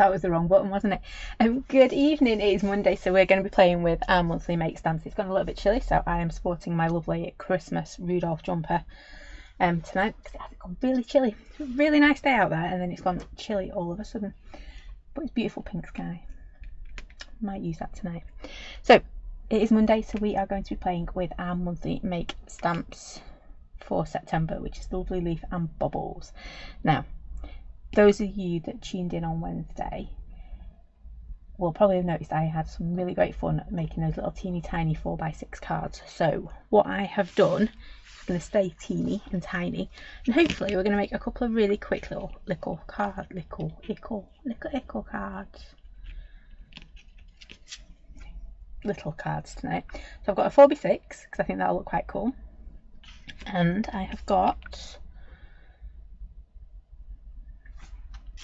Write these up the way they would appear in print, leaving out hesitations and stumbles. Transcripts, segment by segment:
That was the wrong button, wasn't it? Good evening, it is Monday, so we're going to be playing with our monthly make stance. It's gone a little bit chilly, so I am sporting my lovely Christmas Rudolph jumper tonight because it has gone really chilly. It's a really nice day out there, and then it's gone chilly all of a sudden. But it's beautiful pink sky. Might use that tonight. So it is Monday, so we are going to be playing with our monthly make stamps for September, which is Lovely Leaf and Bubbles. Now, those of you that tuned in on Wednesday will probably have noticed I had some really great fun making those little teeny tiny 4x6 cards. So what I have done is going to stay teeny and tiny, and hopefully we're going to make a couple of really quick little cards. Little cards tonight. So I've got a 4x6 because I think that'll look quite cool, and I have got,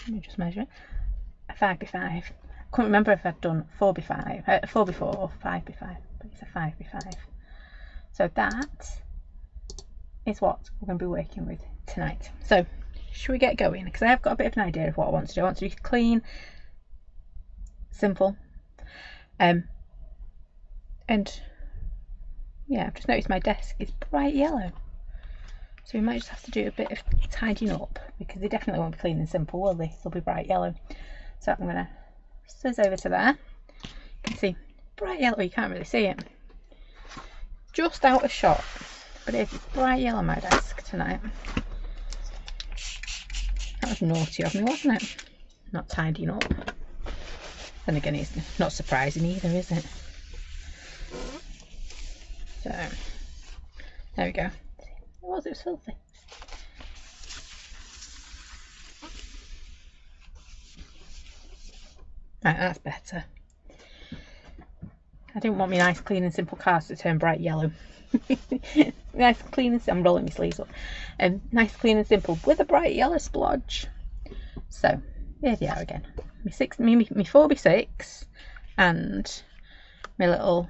let me just measure it, a 5x5. I couldn't remember if I'd done 4x5, 4 before or 5x5, but it's a 5x5. So that is what we're going to be working with tonight. So should we get going? Because I have got a bit of an idea of what I want to do. I want to do clean, simple, and yeah, I've just noticed my desk is bright yellow. So we might just have to do a bit of tidying up, because they definitely won't be clean and simple, will they? They'll be bright yellow. So I'm going to scissors over to there. You can see bright yellow, you can't really see it. Just out of shot. But it's bright yellow on my desk tonight. That was naughty of me, wasn't it? Not tidying up. Then again, it's not surprising either, is it? So, there we go. It was filthy. Right, that's better. I didn't want my nice clean and simple cards to turn bright yellow. Nice clean and simple. I'm rolling my sleeves up. Nice clean and simple with a bright yellow splodge. So here they are again. My 4x6 and my little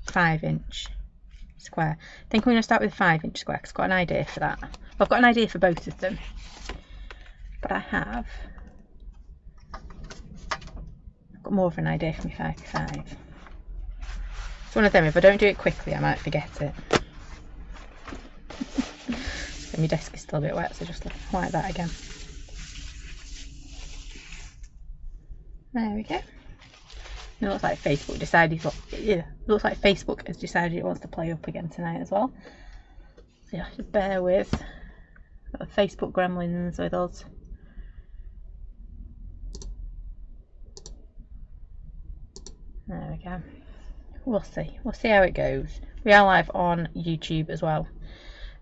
5-inch square. I think I'm going to start with a 5-inch square because I've got an idea for that. Well, I've got an idea for both of them, but I've got more of an idea for my 5x5. It's one of them, if I don't do it quickly I might forget it. So my desk is still a bit wet, so just like that again. There we go. It looks like Facebook decided looks like Facebook has decided it wants to play up again tonight as well. So you have to bear with the Facebook gremlins with us. There we go. We'll see how it goes. We are live on YouTube as well.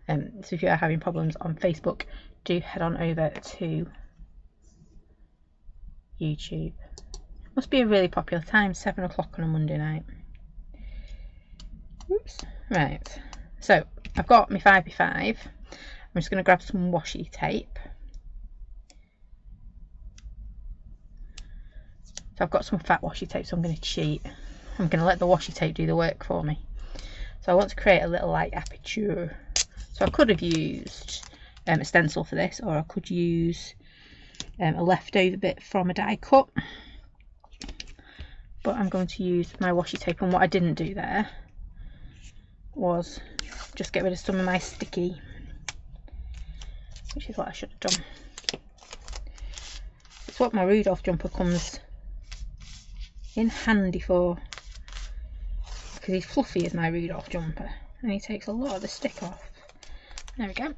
So if you are having problems on Facebook, do head on over to YouTube. Must be a really popular time, 7 o'clock on a Monday night. Oops. Right, so I've got my 5x5. I'm just going to grab some washi tape. So I've got some fat washi tape, so I'm going to cheat. I'm going to let the washi tape do the work for me. So I want to create a little like aperture. So I could have used a stencil for this, or I could use a leftover bit from a die cut. But I'm going to use my washi tape, and what I didn't do there was just get rid of some of my sticky, which is what I should have done. It's what my Rudolph jumper comes in handy for, because he's fluffy as my Rudolph jumper and he takes a lot of the stick off. There we go.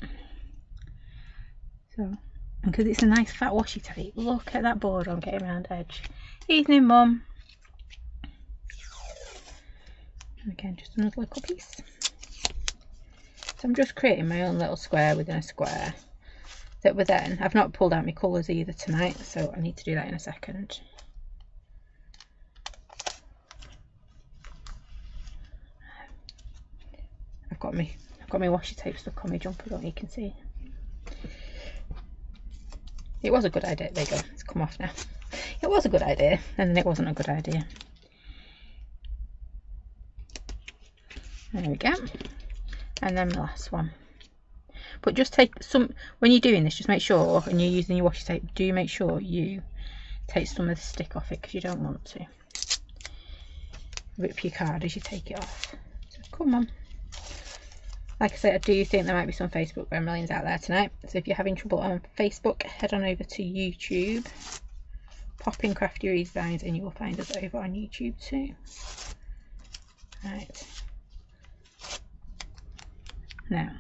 So, because it's a nice fat washi tape, look at that border I'm getting around edge. Evening, Mum. Again, just another little piece. So I'm just creating my own little square within a square. That we're then, I've not pulled out my colours either tonight, so I need to do that in a second. I've got my washi tape stuck on my jumper, don't you can see. It was a good idea. There you go, it's come off now. It was a good idea, and then it wasn't a good idea. There we go. And then the last one. But just take some, when you're doing this, just make sure, and you're using your washi tape, do make sure you take some of the stick off it because you don't want to rip your card as you take it off. So come on. Like I said, I do think there might be some Facebook gremlins out there tonight. So if you're having trouble on Facebook, head on over to YouTube. Pop in Crafty Roo Designs and you will find us over on YouTube too. Right. Now,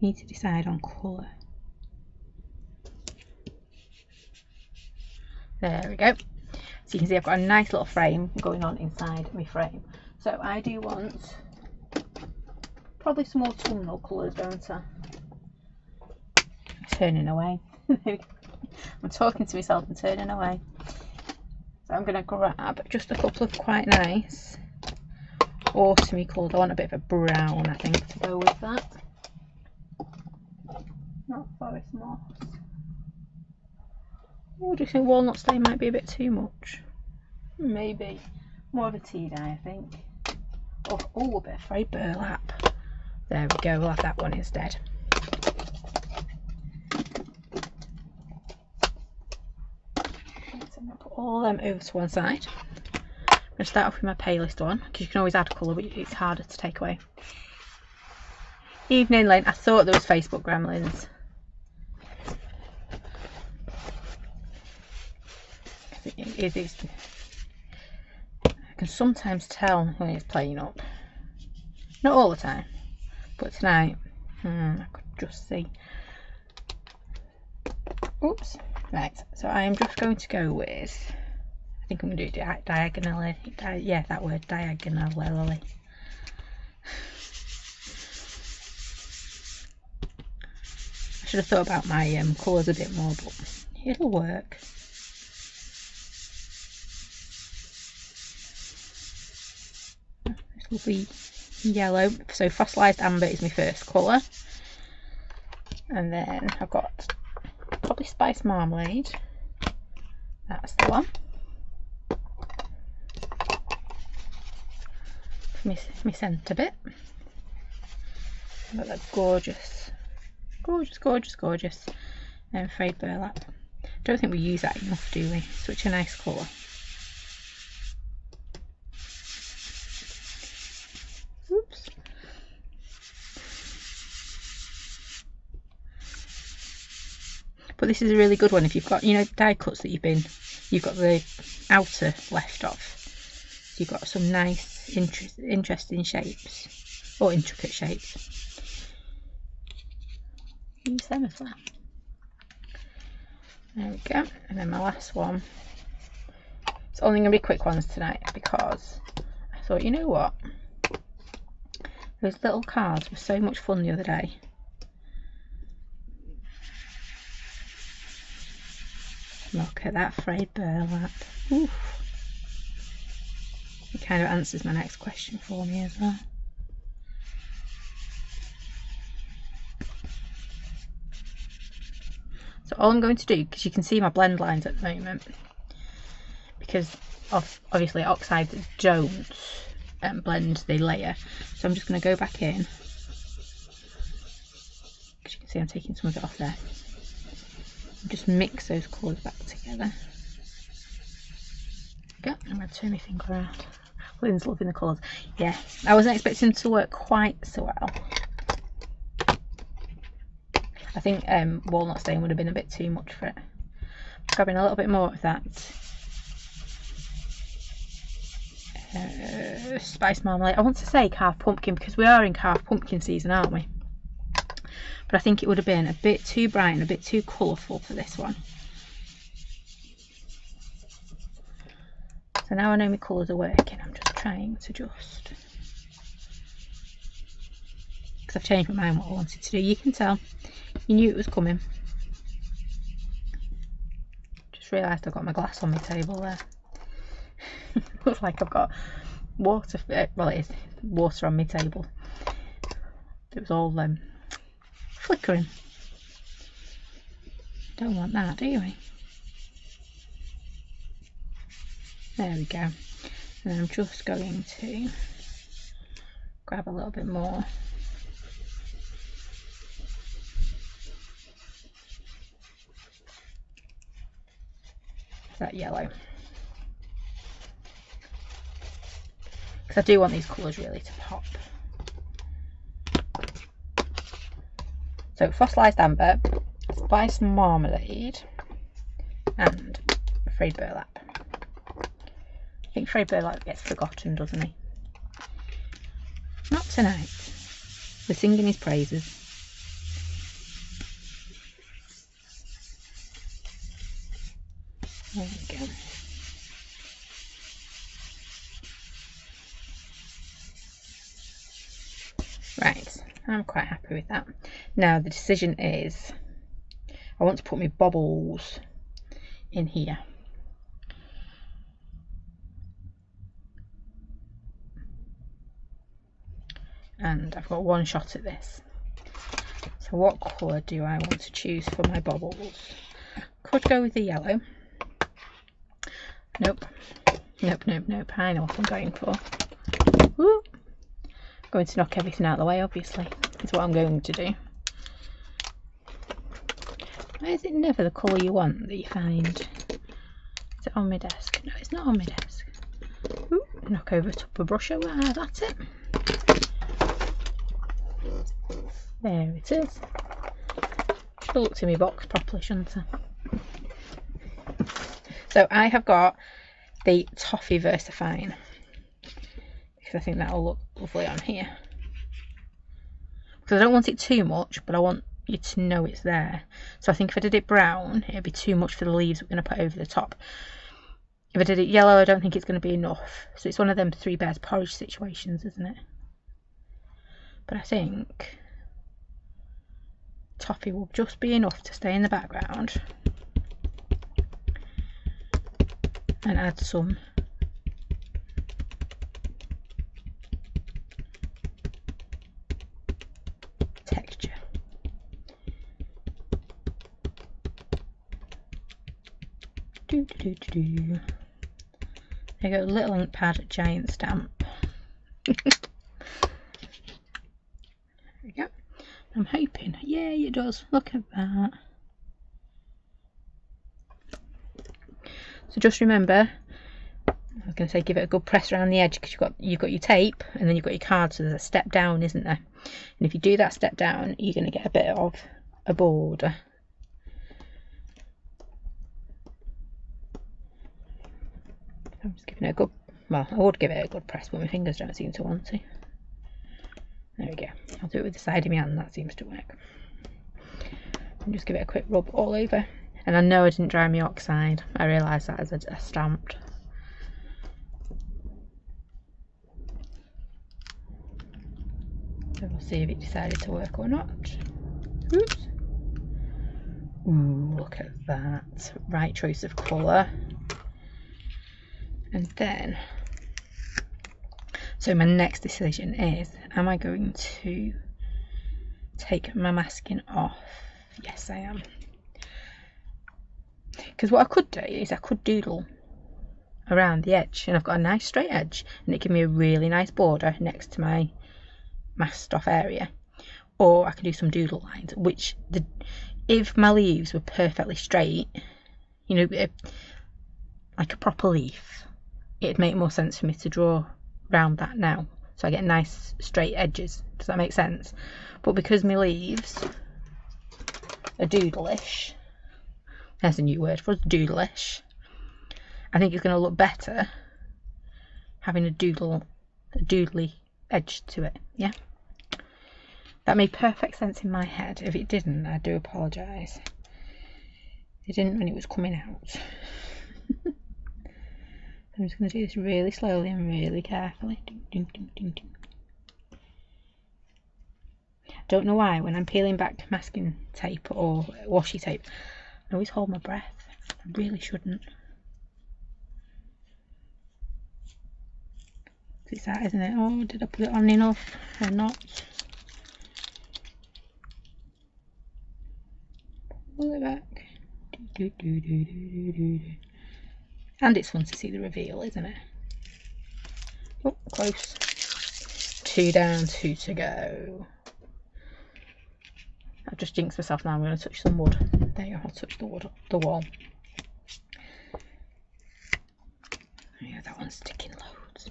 we need to decide on colour. There we go. So you can see I've got a nice little frame going on inside my frame. So I do want probably some more autumnal colours, don't I? I'm turning away. I'm talking to myself and turning away. So I'm going to grab just a couple of quite nice autumny colours. I want a bit of a brown, I think, to go with that. Not forest moss. Oh, do you think walnut stain might be a bit too much? Maybe. More of a tea dye, I think. Oh, a bit of frayed burlap. There we go, we'll have that one instead. So I'm going to put all them over to one side. I'm going to start off with my palest one, because you can always add colour, but it's harder to take away. Evening, Lane. I thought there was Facebook gremlins. I can sometimes tell when it's playing up. Not all the time, but tonight I could just see. Oops. Right, so I am just going to go with, I think I'm going to do it diagonally. Yeah, that word, diagonally. I should have thought about my colours a bit more, but it'll work. Lovely yellow. So fossilised amber is my first colour, and then I've got probably spice marmalade. That's the one. My centre bit. I've got that gorgeous frayed burlap. Don't think we use that enough, do we? Such a nice colour. Oops. But this is a really good one if you've got, you know, die cuts that you've got the outer left off. So you've got some nice, interesting shapes, or intricate shapes. Use them as well. There we go. And then my last one. It's only going to be quick ones tonight because I thought, you know what? Those little cards were so much fun the other day. Look at that frayed burlap. Oof. It kind of answers my next question for me as well. So all I'm going to do, because you can see my blend lines at the moment, because of obviously oxides don't blend the layer, so I'm just going to go back in, because you can see I'm taking some of it off there, and just mix those colours back together. There we go. I'm going to turn my finger around. Lynn's loving the colours. Yeah, I wasn't expecting to work quite so well. I think walnut stain would have been a bit too much for it. Grabbing a little bit more of that spice marmalade. I want to say carved pumpkin because we are in carved pumpkin season, aren't we? But I think it would have been a bit too bright and a bit too colourful for this one. So now I know my colours are working, I'm just trying to because I've changed my mind what I wanted to do. You can tell, you knew it was coming. Just realised I've got my glass on my table there. Looks like I've got water, well it is water on my table. It was all flickering. Don't want that, do we? There we go. And I'm just going to grab a little bit more. that yellow. Because I do want these colours really to pop. So fossilised amber, spice marmalade, and frayed burlap. I think frayed burlap gets forgotten, doesn't he? Not tonight. We're singing his praises. There we go. Right, I'm quite happy with that. Now the decision is, I want to put my bobbles in here. And I've got one shot at this. So what colour do I want to choose for my bobbles? Could go with the yellow. Nope. Nope, nope, nope. I know what I'm going for. Woo! Going to knock everything out of the way, obviously. Is what I'm going to do. Why is it never the colour you want that you find? Is it on my desk? No, it's not on my desk. Ooh, knock over top of brush over. Ah, that's it. There it is. Should have looked in my box properly, shouldn't I? So I have got the Toffee Versafine, because I think that'll look lovely on here. Because I don't want it too much, but I want you to know it's there. So I think if I did it brown, it'd be too much for the leaves we're going to put over the top. If I did it yellow, I don't think it's going to be enough. So it's one of them Three Bears porridge situations, isn't it? But I think toffee will just be enough to stay in the background and add some texture. There you go, little ink pad, giant stamp. There we go. I'm hoping, yeah, it does. Look at that. So just remember, I was going to say give it a good press around the edge, because you've got your tape and then you've got your card, so there's a step down, isn't there? And if you do that step down, you're going to get a bit of a border. I'm just giving it a good, well, I would give it a good press, but my fingers don't seem to want to. There we go. I'll do it with the side of my hand, that seems to work. And just give it a quick rub all over. And I know I didn't dry my oxide. I realised that as I stamped. So we'll see if it decided to work or not. Oops. Ooh, look at that. Right choice of colour. And then, so my next decision is, am I going to take my masking off? Yes, I am. Because what I could do is I could doodle around the edge, and I've got a nice straight edge, and it gives me a really nice border next to my masked off area. Or I could do some doodle lines, which, if my leaves were perfectly straight, you know, like a proper leaf, it'd make more sense for me to draw around that now, so I get nice straight edges. Does that make sense? But because my leaves are doodleish, there's a new word for us, doodleish, I think it's going to look better having a doodly edge to it. Yeah, that made perfect sense in my head. If it didn't, I do apologise. It didn't when it was coming out. I'm just going to do this really slowly and really carefully. Ding, ding, ding, ding, ding. Don't know why, when I'm peeling back masking tape or washi tape, I always hold my breath. I really shouldn't. It's that, isn't it? Oh, did I put it on enough or not? Pull it back. Do, do, do, do, do, do, do. And it's fun to see the reveal, isn't it? Oh, close. 2 down, 2 to go. I've just jinxed myself now. I'm going to touch some wood. There you go, I'll touch the wood, the wall. Yeah, that one's sticking loads.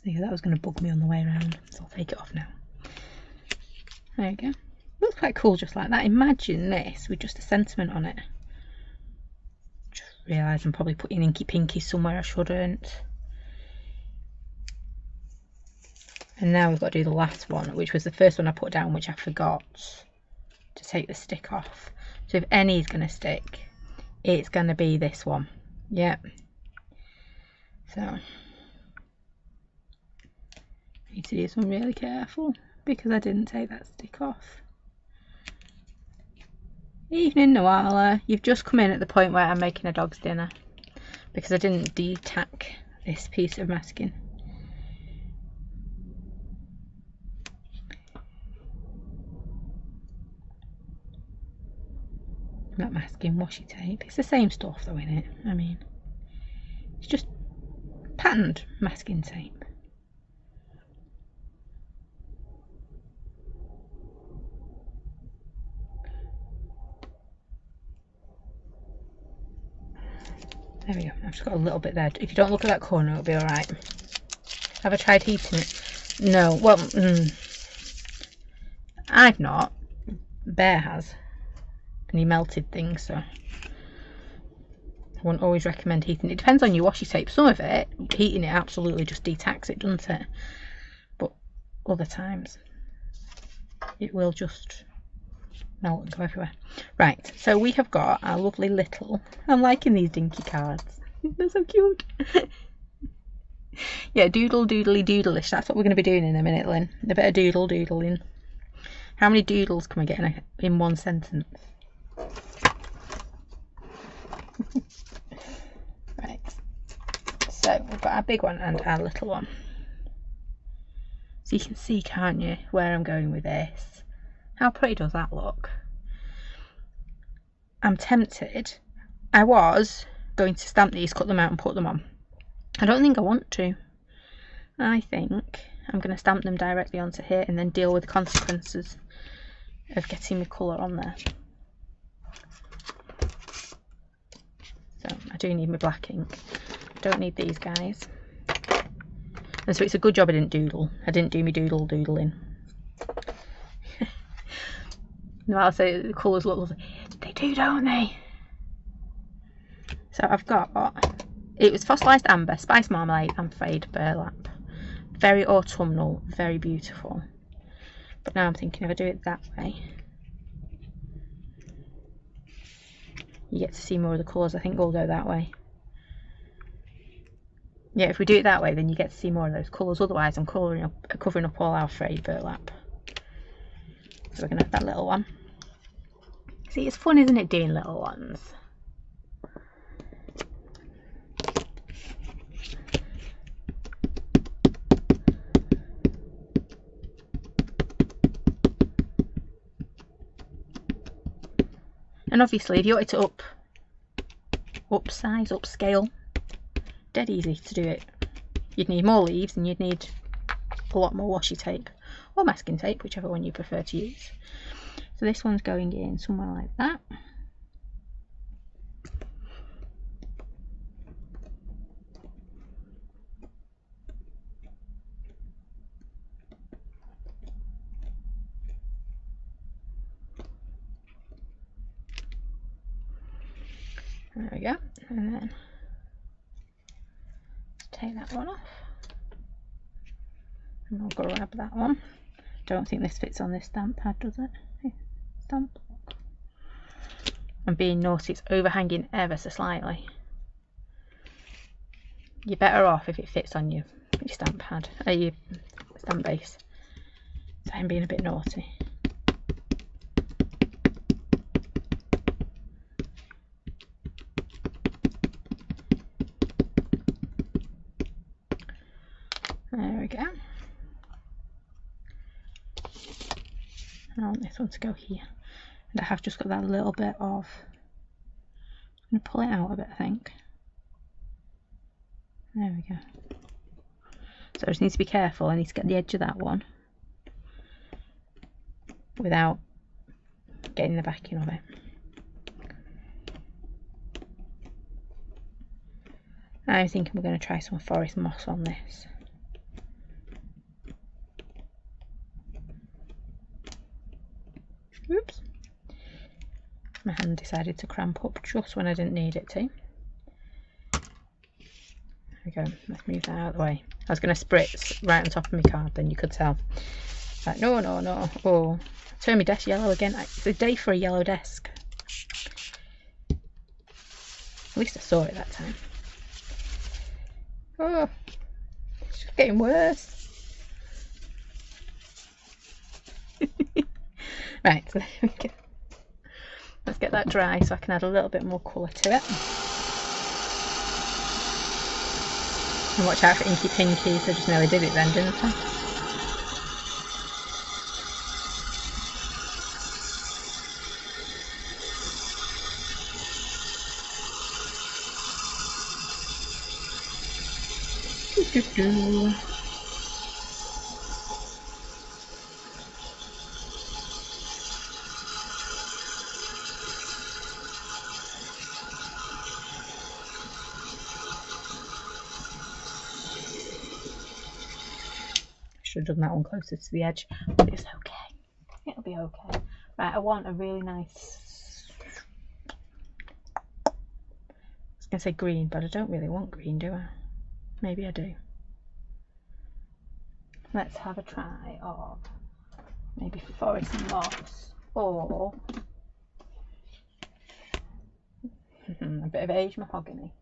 Yeah, that was going to bug me on the way around, so I'll take it off now. There you go. Looks quite cool just like that. Imagine this with just a sentiment on it. Just realised I'm probably putting Inky Pinky somewhere I shouldn't. And now we've got to do the last one, which was the first one I put down, which I forgot to take the stick off. So if any is going to stick, it's going to be this one. Yep. So I need to do this one really careful because I didn't take that stick off. Evening, Noala. You've just come in at the point where I'm making a dog's dinner because I didn't de-tack this piece of masking. Not masking, washi tape. It's the same stuff though, isn't it? I mean, it's just patterned masking tape. There we go. I've just got a little bit there. If you don't look at that corner, it'll be alright. Have I tried heating it? No. Well, I've not. Bear has. And he melted things, so I wouldn't always recommend heating it. It depends on your washi tape. Some of it, heating it absolutely just detacks it, doesn't it? But other times it will just melt and go everywhere. Right, so we have got our lovely little, I'm liking these dinky cards. They're so cute. Yeah, doodle doodly doodleish. That's what we're going to be doing in a minute, Lynn. A bit of doodle doodling. How many doodles can we get in one sentence? Right, so we've got our big one and our little one. So you can see, can't you, where I'm going with this? How pretty does that look? I'm tempted. I was going to stamp these, cut them out and put them on. I don't think I want to. I think I'm going to stamp them directly onto here and then deal with the consequences of getting my colour on there. So I do need my black ink. I don't need these guys. And so it's a good job I didn't doodle. I didn't do me doodling. No, I'll say the colours look lovely. They do, don't they? So I've got, it was fossilised amber, spice marmalade and frayed burlap. Very autumnal, very beautiful. But now I'm thinking if I do it that way, you get to see more of the colours. I think we'll go that way. Yeah, if we do it that way, then you get to see more of those colours. Otherwise, I'm covering up all our frayed burlap. So we're going to have that little one. See, it's fun, isn't it, doing little ones? And obviously, if you wanted to upscale, dead easy to do it. You'd need more leaves and you'd need a lot more washi tape or masking tape, whichever one you prefer to use. So this one's going in somewhere like that. There we go. And then take that one off. And we'll grab that one. Don't think this fits on this stamp pad, does it? Stamp. I'm being naughty, it's overhanging ever so slightly. You're better off if it fits on your stamp pad, your stamp base. So I'm being a bit naughty. There we go. I want this one to go here. And I have just got that little bit of, I'm going to pull it out a bit, I think. There we go. So I just need to be careful. I need to get the edge of that one without getting the backing of it. I'm thinking we're going to try some forest moss on this. Oops. My hand decided to cramp up just when I didn't need it to. There we go. Let's move that out of the way. I was going to spritz right on top of my card, then you could tell. Like, no, no, no. Oh, turn my desk yellow again. It's a day for a yellow desk. At least I saw it that time. Oh, it's just getting worse. Right, so there we go. Let's get that dry so I can add a little bit more colour to it. And watch out for inky pinkies. I just nearly did it then, didn't I? Should have done that one closer to the edge, but it's okay. It'll be okay. Right, I want a really nice, I was going to say green, but I don't really want green, do I? Maybe I do. Let's have a try of maybe forest moss or a bit of aged mahogany.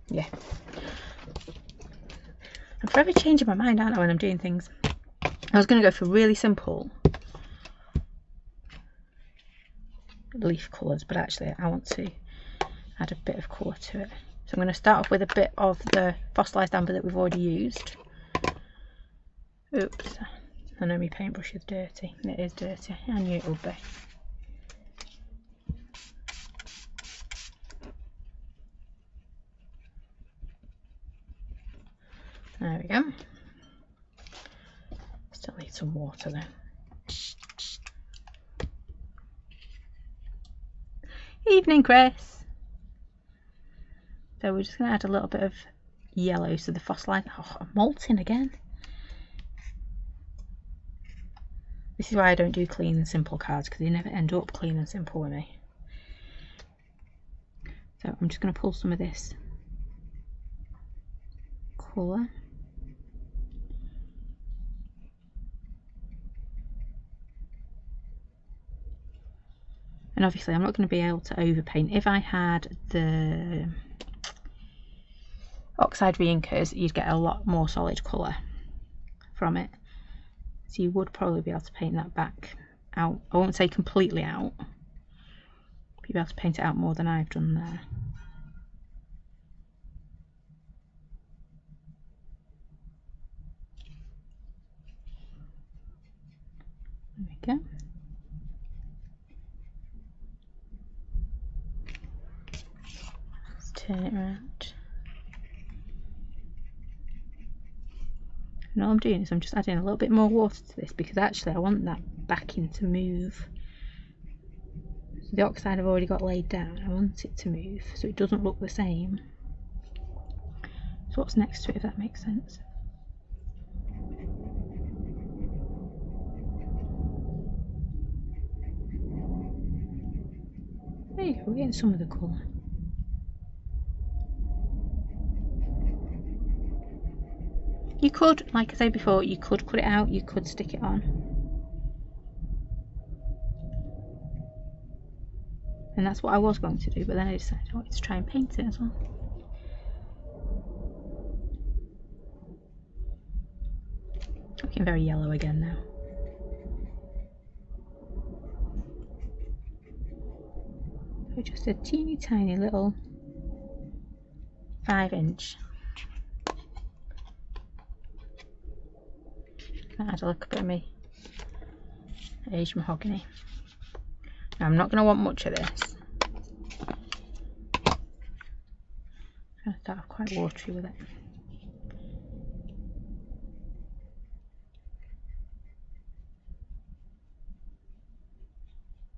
Yeah. I'm forever changing my mind, aren't I, when I'm doing things. I was going to go for really simple leaf colours, but actually I want to add a bit of colour to it. So I'm going to start off with a bit of the fossilised amber that we've already used. Oops, I know my paintbrush is dirty. It is dirty. I knew it would be. There we go. Still need some water though. Evening, Chris. So we're just going to add a little bit of yellow so the fossilised. Oh, I'm molting again. This is why I don't do clean and simple cards, because they never end up clean and simple with me. So I'm just going to pull some of this colour. And obviously I'm not going to be able to overpaint. If I had the oxide reinkers, you'd get a lot more solid colour from it. So you would probably be able to paint that back out. I won't say completely out, but you'll be able to paint it out more than I've done there. There we go. Let's turn it around. And all I'm doing is I'm just adding a little bit more water to this, because actually I want that backing to move. So the oxide I've already got laid down, I want it to move so it doesn't look the same. So what's next to it, if that makes sense. There you go, we're getting some of the colour. You could, like I said before, you could cut it out, you could stick it on. And that's what I was going to do, but then I decided I wanted to try and paint it as well. Looking very yellow again now. So just a teeny tiny little 5-inch. Add a little bit of me aged mahogany. Now, I'm not going to want much of this. I'm going to start off quite watery with it.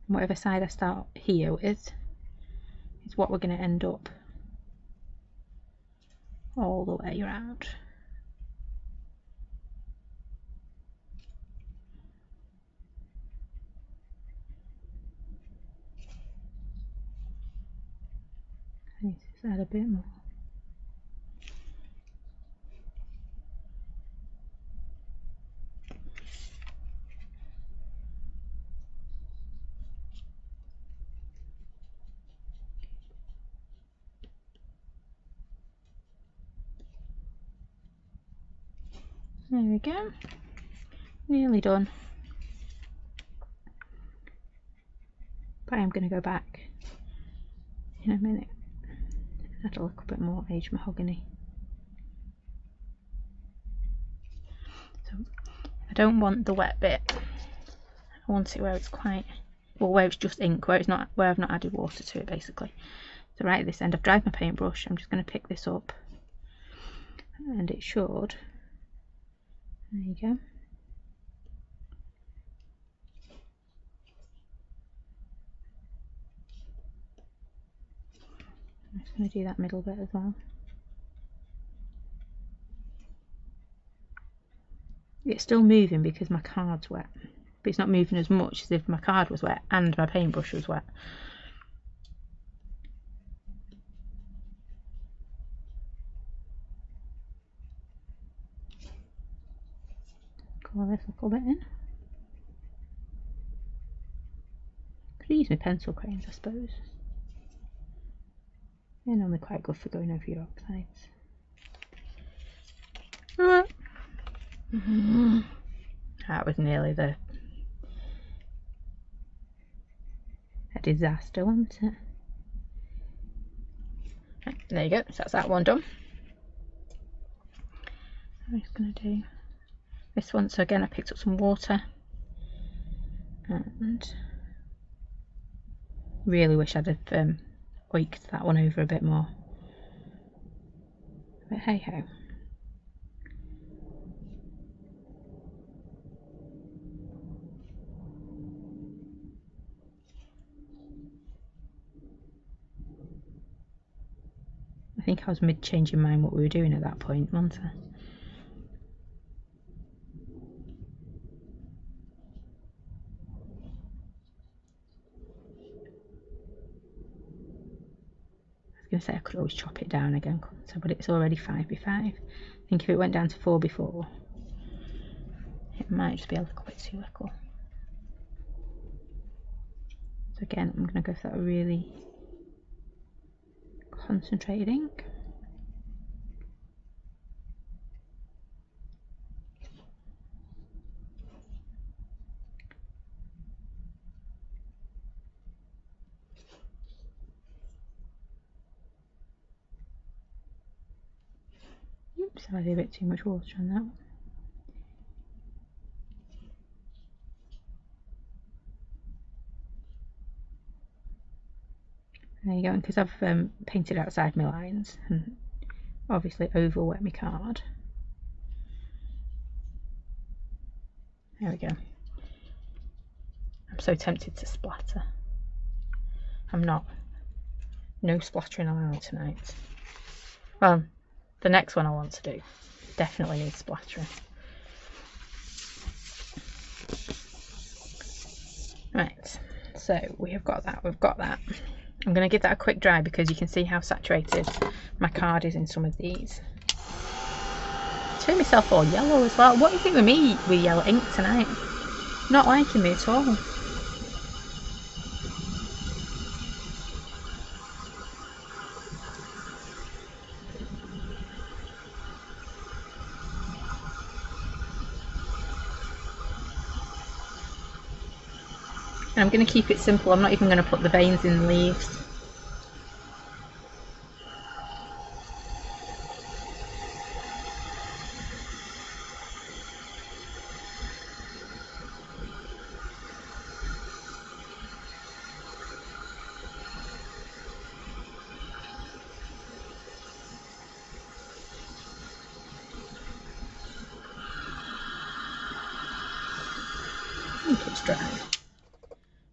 whatever side I start here with is what we're going to end up all the way around. I need to add a bit more. There we go, nearly done. But I'm going to go back in a minute and add a little bit more aged mahogany. So I don't want the wet bit, I want it where it's quite, well, where it's just ink, where it's not, where I've not added water to it basically. So right at this end I've dried my paintbrush, I'm just going to pick this up and it should, there you go. I'm just going to do that middle bit as well. It's still moving because my card's wet, but it's not moving as much as if my card was wet and my paintbrush was wet. Colour this little bit in. Could use my pencil crayons, I suppose. They're normally quite good for going over your oxides. That was nearly a disaster, wasn't it? Right, there you go, so that's that one done. I'm just going to do this one. So again, I picked up some water and really wish I'd have oiked that one over a bit more, but hey ho. I think I was mid-changing mind what we were doing at that point, wasn't I? I was going to say I could always chop it down again, but it's already 5x5. I think if it went down to 4x4, it might just be a little bit too little. So again, I'm going to go for that really concentrated ink. Oops, I did a bit too much water on that one. There you go, and because I've painted outside my lines and obviously over wet my card. There we go. I'm so tempted to splatter. I'm not. No splattering allowed tonight. Well, the next one I want to do definitely needs splattering. Right, so we have got that, we've got that. I'm going to give that a quick dry because you can see how saturated my card is in some of these. Turned myself all yellow as well. What do you think with me with yellow ink tonight? Not liking me at all. And I'm going to keep it simple. I'm not even going to put the veins in the leaves. I think it's dry.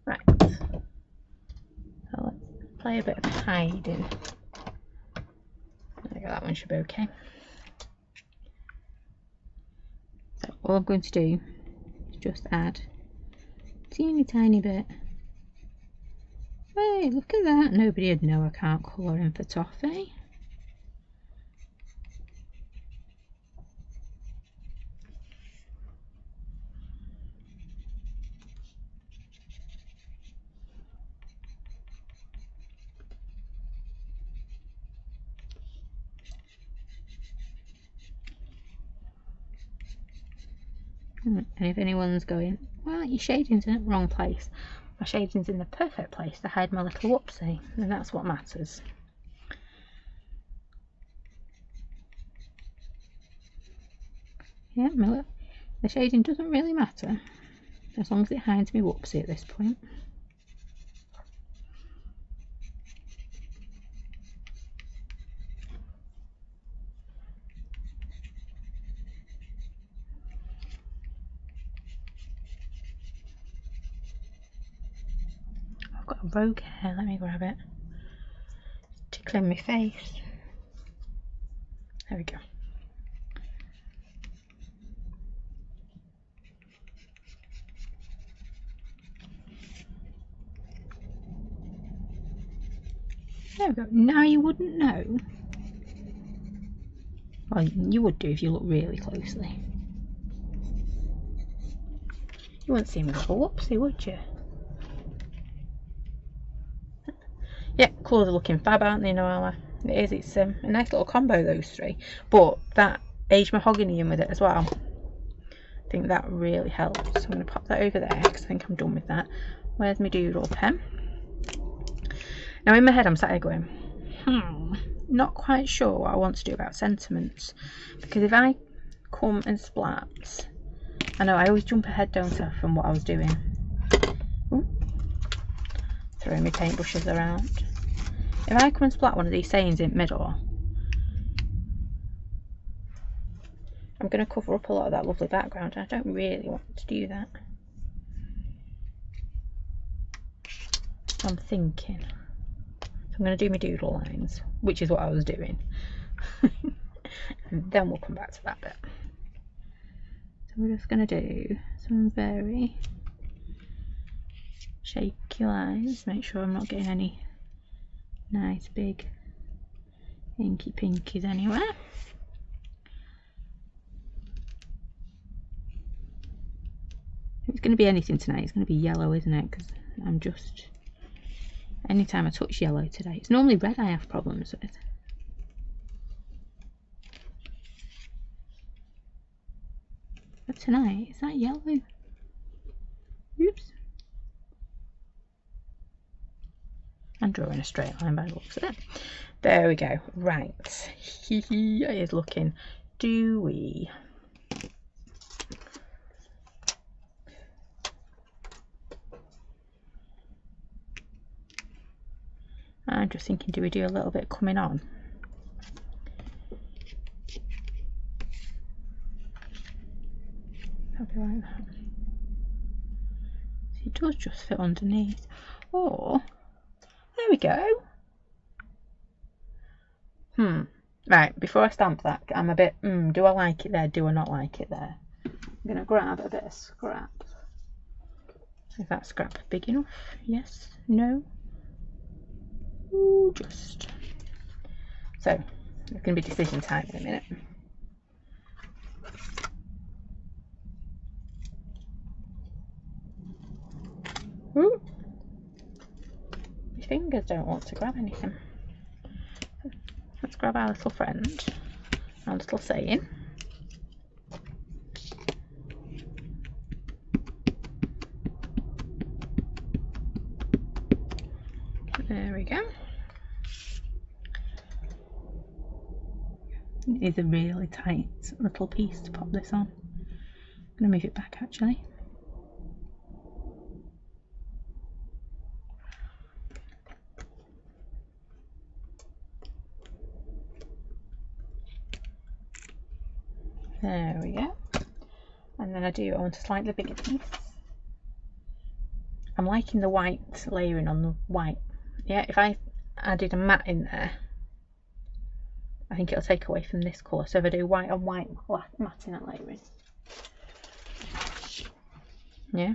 Right, play a bit of hiding. There we go, that one should be okay. So all I'm going to do is just add a teeny tiny bit. Hey, look at that. Nobody would know I can't colour in for toffee. And if anyone's going, well, your shading's in the wrong place, my shading's in the perfect place to hide my little whoopsie, and that's what matters. Yeah, the shading doesn't really matter as long as it hides me whoopsie at this point. I've got a rogue hair, let me grab it. It's tickling my face. There we go. There we go. Now you wouldn't know. Well, you would do if you look really closely. You wouldn't see me with a whoopsie, would you? Yeah, colours are looking fab, aren't they, Noella? It is, it's a nice little combo, those three. But that aged mahogany in with it as well. I think that really helps. So I'm going to pop that over there because I think I'm done with that. Where's my doodle pen? Now in my head I'm sat here going, not quite sure what I want to do about sentiments. Because if I come and splat, I know I always jump ahead, don't I, from what I was doing. Ooh. Throwing my paintbrushes around. If I come and splat one of these sayings in the middle, I'm going to cover up a lot of that lovely background, and I don't really want to do that. So I'm thinking, I'm going to do my doodle lines, which is what I was doing. And then we'll come back to that bit. So we're just going to do some very shaky lines, make sure I'm not getting any nice big inky pinkies anywhere. If it's going to be anything tonight, it's going to be yellow, isn't it? Because I'm just, anytime I touch yellow today, it's normally red I have problems with. But tonight, is that yellow? Oops. I'm drawing a straight line by the looks of it. There we go. Right. It is looking dewy. I'm just thinking, do we do a little bit coming on? Probably like that. So it does just fit underneath. Or, there we go. Right, before I stamp that, I'm a bit, do I like it there? Do I not like it there? I'm going to grab a bit of scrap. Is that scrap big enough? Yes? No? Ooh, just. So, it's going to be decision time in a minute. Ooh. My fingers don't want to grab anything. Let's grab our little friend, our little saying. There we go. It is a really tight little piece to pop this on. I'm going to move it back actually. There we go. And then I want a slightly bigger piece. I'm liking the white layering on the white. Yeah, if I added a matte in there, I think it'll take away from this colour. So if I do white on white matte in that layering. Yeah,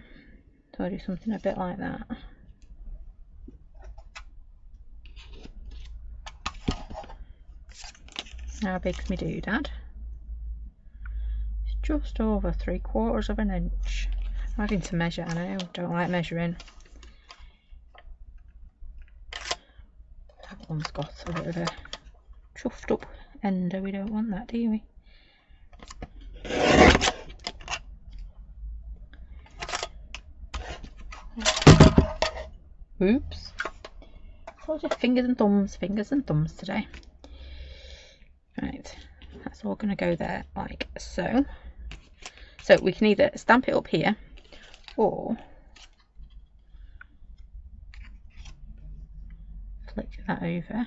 so I'll do something a bit like that. How big's my doodad? It's just over 3/4 of an inch. I'm having to measure, I know, don't like measuring. That one's got a bit of a chuffed up ender, we don't want that, do we? Oops. Told you, fingers and thumbs today. Right, that's all going to go there like so. So we can either stamp it up here or flick that over,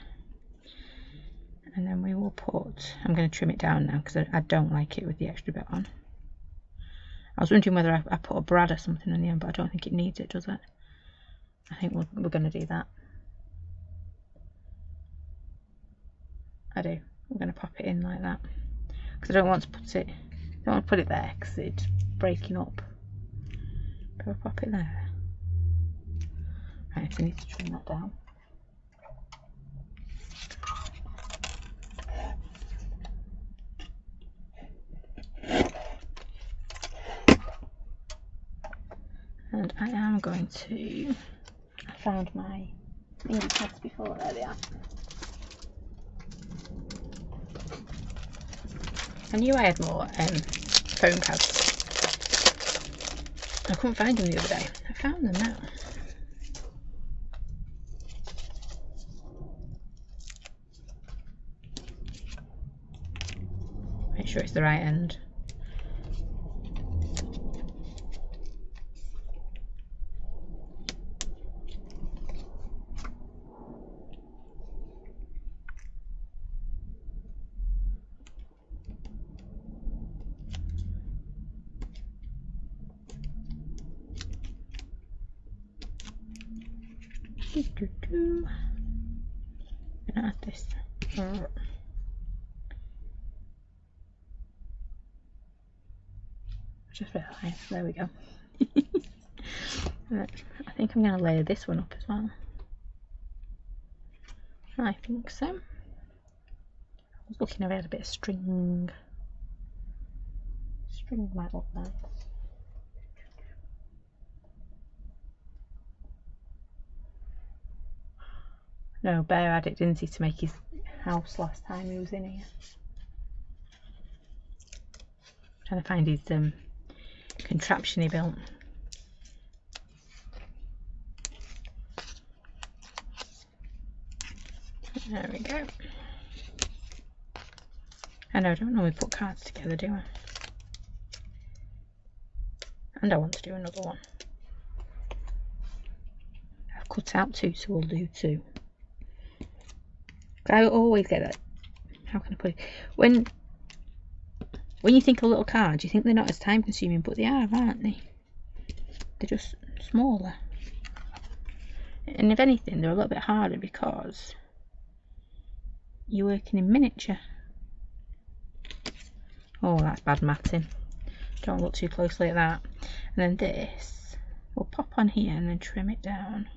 and then we will put, I'm going to trim it down now because I don't like it with the extra bit on. I was wondering whether I put a brad or something on the end, but I don't think it needs it, does it? I think we're going to do that. I do. We're going to pop it in like that because I don't want to put it there because it's breaking up. But I'll pop it there. Right, so I need to trim that down. And I am going to, I found my finger pads before, there they are. I knew I had more foam pads. I couldn't find them the other day. I found them now. Make sure it's the right end. Gonna add this. Just realised, there we go. Right, I think I'm going to layer this one up as well. I think so. I was looking if I had a bit of string. String might look nice. No, Bear had it, didn't he, to make his house last time he was in here. I'm trying to find his contraption he built. There we go. I know, I don't normally put cards together, do I? And I want to do another one. I've cut out 2, so we'll do 2. I always get that. How can I put it? When you think of little cards, you think they're not as time consuming, but they are, aren't they? They're just smaller. And if anything, they're a little bit harder because you're working in miniature. Oh, that's bad matting. Don't look too closely at that. And then this, we'll pop on here and then trim it down.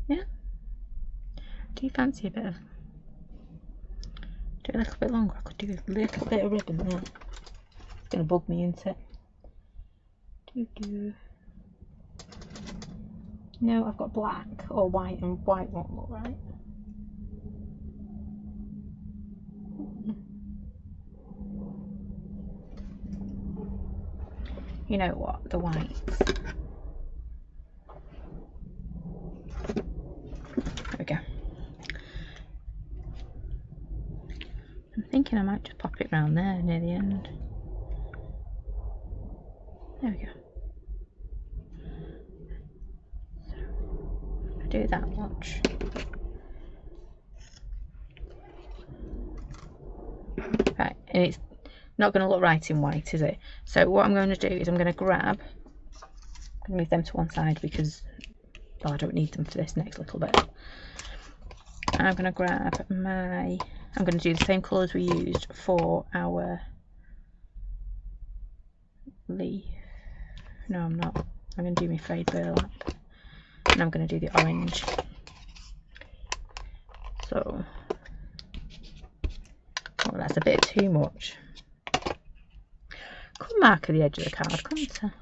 Yeah. Do you fancy a bit of, do it a little bit longer? I could do a little bit of ribbon there. It's going to bug me, isn't it? No, I've got black or white, and white won't look right. You know what? The whites. There we go. I'm thinking I might just pop it round there near the end. There we go. So, if I do that much. Right, and it's not going to look right in white, is it? So what I'm going to do is I'm going to grab, I'm going to move them to one side because, well, I don't need them for this next little bit. I'm going to grab my, I'm going to do the same colours we used for our leaf. No, I'm not. I'm going to do my frayed burlap, and I'm going to do the orange. So, oh, that's a bit too much. Come mark at the edge of the card, come on.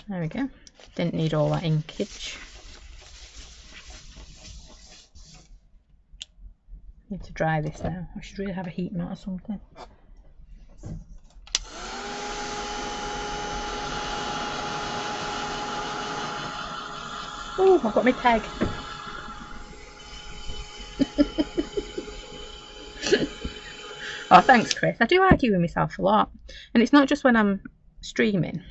There we go. Didn't need all that inkage. Need to dry this now. I should really have a heat mat or something. Oh, I've got my peg. Oh, thanks, Chris. I do argue with myself a lot, and it's not just when I'm streaming.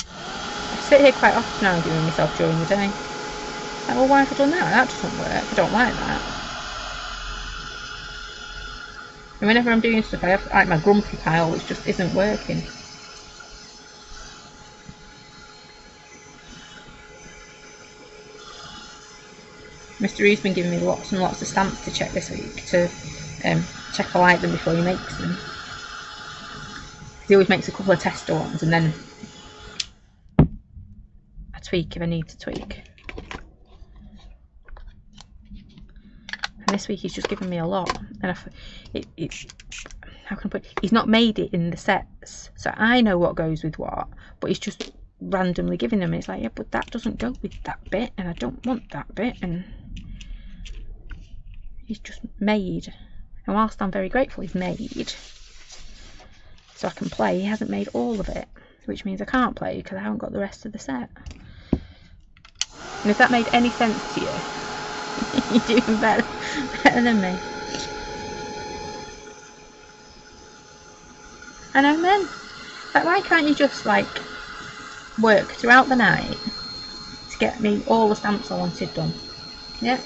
I sit here quite often arguing with myself during the day. Like, well, why have I done that? That doesn't work. I don't like that. And whenever I'm doing stuff, I have like my grumpy pile, which just isn't working. Mr. E's been giving me lots and lots of stamps to check this week to check if I like them before he makes them. He always makes a couple of tester ones and then I tweak if I need to tweak. And this week he's just given me a lot, and it's how can I put it? He's not made it in the sets, so I know what goes with what, but he's just randomly giving them. And it's like, yeah, but that doesn't go with that bit, and I don't want that bit, and he's just made. And whilst I'm very grateful he's made so I can play, he hasn't made all of it, which means I can't play because I haven't got the rest of the set. And if that made any sense to you, you're doing better than me. And I mean, like, why can't you just like work throughout the night to get me all the stamps I wanted done? Yeah.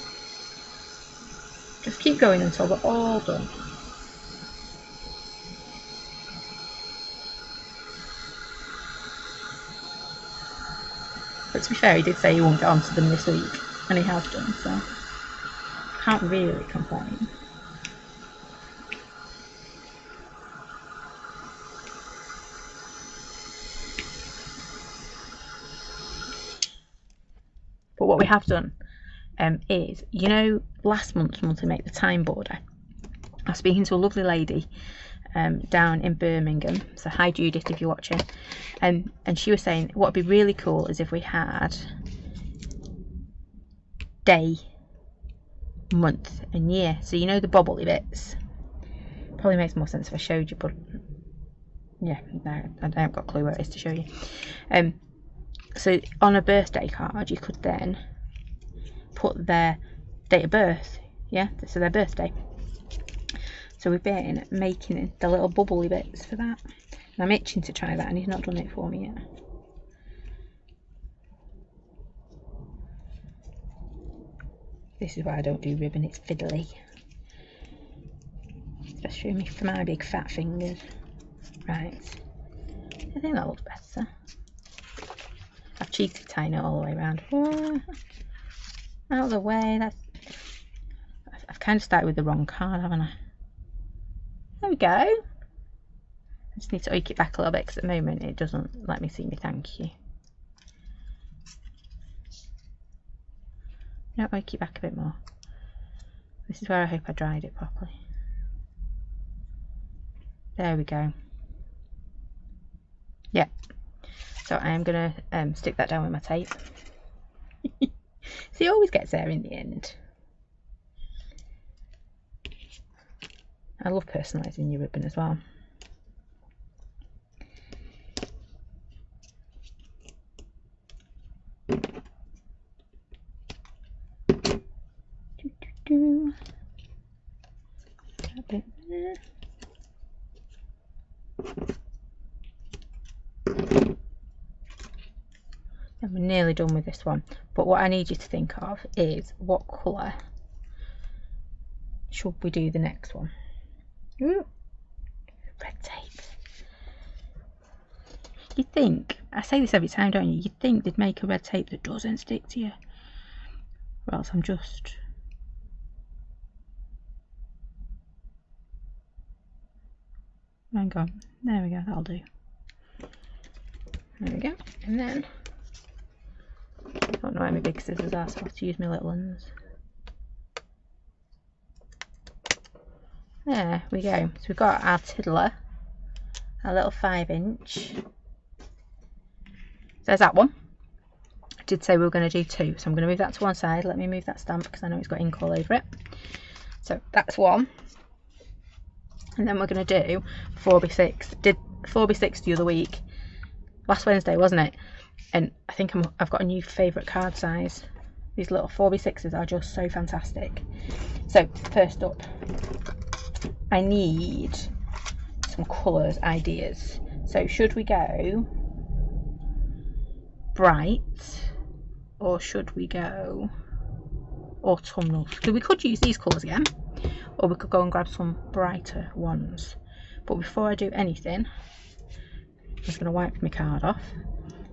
Just keep going until they're all done. But to be fair, he did say he won't get onto them this week, and he has done, so I can't really complain. But what we have done is, you know, last month's monthly make the time border. I was speaking to a lovely lady down in Birmingham, so hi Judith if you're watching, and she was saying what would be really cool is if we had day, month and year. So you know the bobbly bits, probably makes more sense if I showed you, but yeah, no, I haven't got a clue where it is to show you. So on a birthday card you could then put their date of birth, yeah, so their birthday. So we've been making the little bubbly bits for that, and I'm itching to try that, and he's not done it for me yet. This is why I don't do ribbon, it's fiddly, especially for my big fat fingers. Right, I think that looks better. I've cheated tying it all the way around. Oh, out of the way. I've kind of started with the wrong card, haven't I? There we go. I just need to oak it back a little bit because at the moment it doesn't let me see me thank you. No, oak it back a bit more. This is where I hope I dried it properly. There we go. Yep. So I am going to stick that down with my tape. So it always gets there in the end. I love personalising your ribbon as well. That bit there. And we're nearly done with this one, but what I need you to think of is what colour should we do the next one? Ooh, red tape. You'd think, I say this every time, don't you? You'd think they'd make a red tape that doesn't stick to you. Or else I'm just... Hang on. There we go, that'll do. There we go. And then, I don't know where my big scissors are, so I have to use my little ones. There we go. So we've got our tiddler, our little 5-inch. There's that one. I did say we were going to do 2, so I'm going to move that to one side. Let me move that stamp because I know it's got ink all over it. So that's one. And then we're going to do 4x6. Did 4x6 the other week. Last Wednesday, wasn't it? And I think I've got a new favourite card size. These little 4x6s are just so fantastic. So first up, I need some colours ideas. So should we go bright or should we go autumnal? So we could use these colours again, or we could go and grab some brighter ones. But before I do anything, I'm just going to wipe my card off,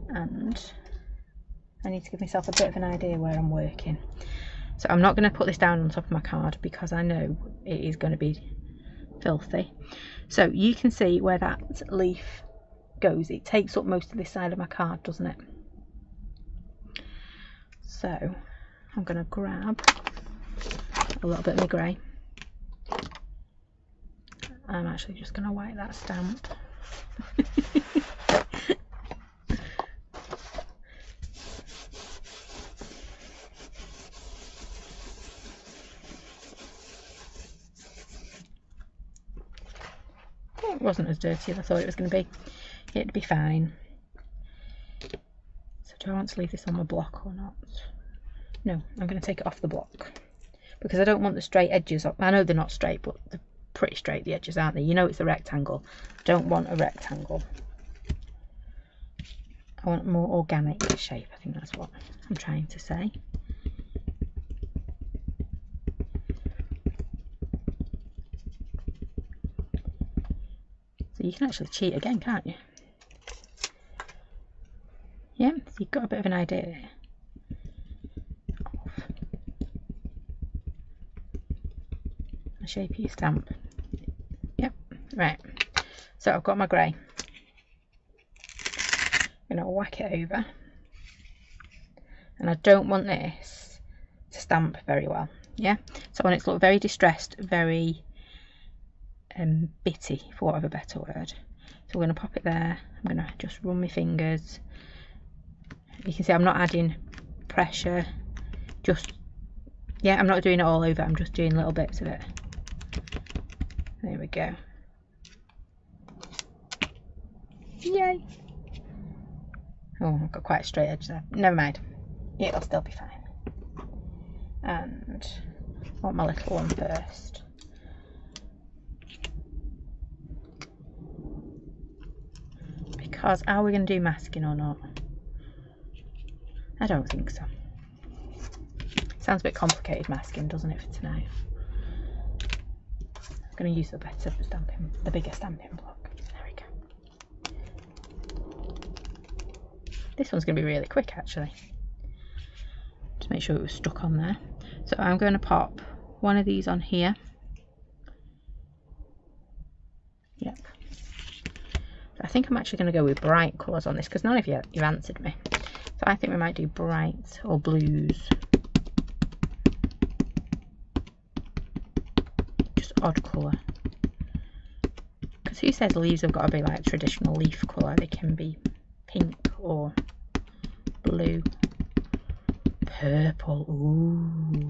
and I need to give myself a bit of an idea where I'm working. So I'm not going to put this down on top of my card because I know it is going to be filthy. So you can see where that leaf goes. It takes up most of this side of my card, doesn't it? So I'm going to grab a little bit of my grey. I'm actually just going to wipe that stamp. It wasn't as dirty as I thought it was going to be. It'd be fine. So do I want to leave this on my block or not? No, I'm going to take it off the block because I don't want the straight edges up. I know they're not straight, but they're pretty straight, the edges, aren't they? You know it's a rectangle. I don't want a rectangle. I want a more organic shape. I think that's what I'm trying to say. So you can actually cheat again, can't you? Yeah, so you've got a bit of an idea of the shape of your stamp. Yep, right. So I've got my grey. I'm going to whack it over. And I don't want this to stamp very well. Yeah, so I want it to look very distressed, very bitty, for want of a better word. So we're going to pop it there. I'm going to just run my fingers. You can see I'm not adding pressure, just, yeah, I'm not doing it all over, I'm just doing little bits of it. There we go. Yay! Oh, I've got quite a straight edge there. Never mind, it'll still be fine. And I want my little one first. Because are we going to do masking or not? I don't think so. Sounds a bit complicated masking, doesn't it, for tonight? I'm going to use the bigger stamping block. There we go. This one's going to be really quick, actually. Just make sure it was stuck on there. So I'm going to pop one of these on here. Yep. So I think I'm actually going to go with bright colours on this because none of you have answered me. So I think we might do bright or blues. Just odd colour. Because who says leaves have got to be like traditional leaf colour? They can be pink or blue. Purple. Ooh.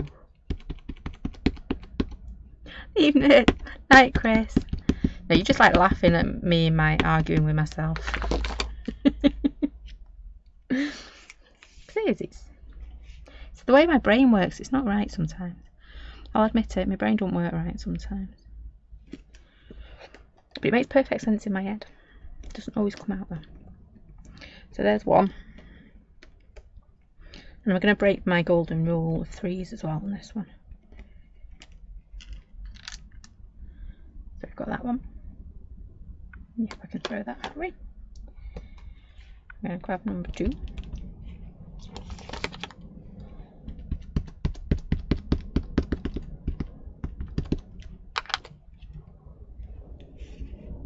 Evening. Night, Chris. No, you're just like laughing at me and my arguing with myself. So the way my brain works, it's not right sometimes. I'll admit it, my brain don't work right sometimes. But it makes perfect sense in my head. It doesn't always come out though. So there's one. And I'm going to break my golden rule of 3s as well on this one. So we've got that one. If I can throw that away. I'm going to grab number 2.